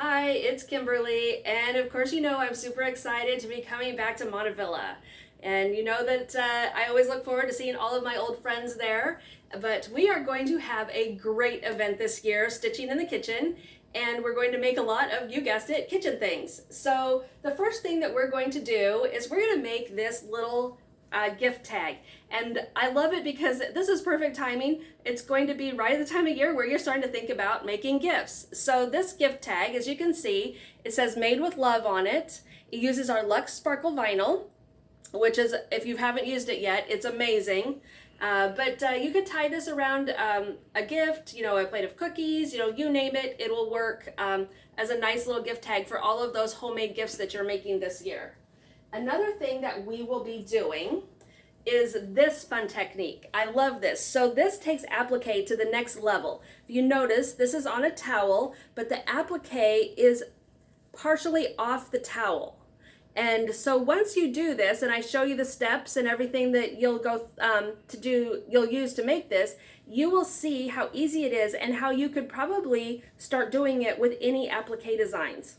Hi, it's Kimberly, and of course you know I'm super excited to be coming back to Montavilla. And you know that I always look forward to seeing all of my old friends there, but we are going to have a great event this year, Stitching in the Kitchen, and we're going to make a lot of, you guessed it, kitchen things. So the first thing that we're going to do is we're going to make this little gift tag. And I love it because this is perfect timing. It's going to be right at the time of year where you're starting to think about making gifts. So this gift tag, as you can see, it says made with love on it. It uses our Luxe Sparkle vinyl, which is, if you haven't used it yet, it's amazing. But you could tie this around a gift, a plate of cookies, you name it, it will work as a nice little gift tag for all of those homemade gifts that you're making this year. Another thing that we will be doing is this fun technique. I love this. So this takes applique to the next level. If you notice, this is on a towel, but the applique is partially off the towel. And so once you do this, and I show you the steps and everything that you'll you'll use to make this, you will see how easy it is and how you could probably start doing it with any applique designs.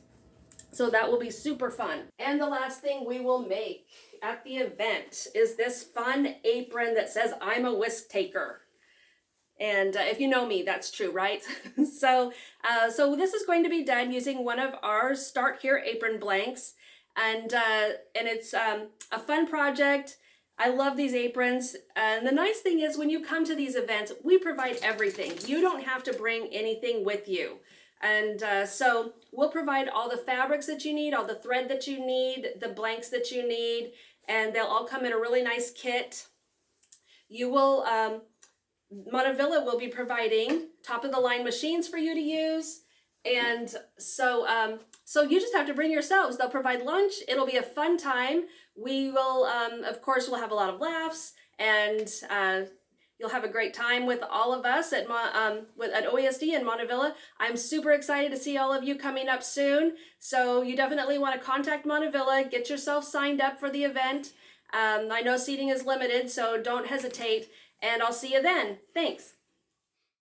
So that will be super fun. And the last thing we will make at the event is this fun apron that says, I'm a whisk taker. And if you know me, that's true, right? So this is going to be done using one of our Start Here apron blanks. And it's a fun project. I love these aprons. And the nice thing is when you come to these events, we provide everything. You don't have to bring anything with you. And so we'll provide all the fabrics that you need, all the thread that you need, the blanks that you need, and they'll all come in a really nice kit. Montavilla will be providing top of the line machines for you to use. And so you just have to bring yourselves. They'll provide lunch. It'll be a fun time. We will, of course, we'll have a lot of laughs, and you'll have a great time with all of us at OESD in Montavilla. I'm super excited to see all of you coming up soon. So you definitely want to contact Montavilla, get yourself signed up for the event. I know seating is limited, so don't hesitate, and I'll see you then. Thanks.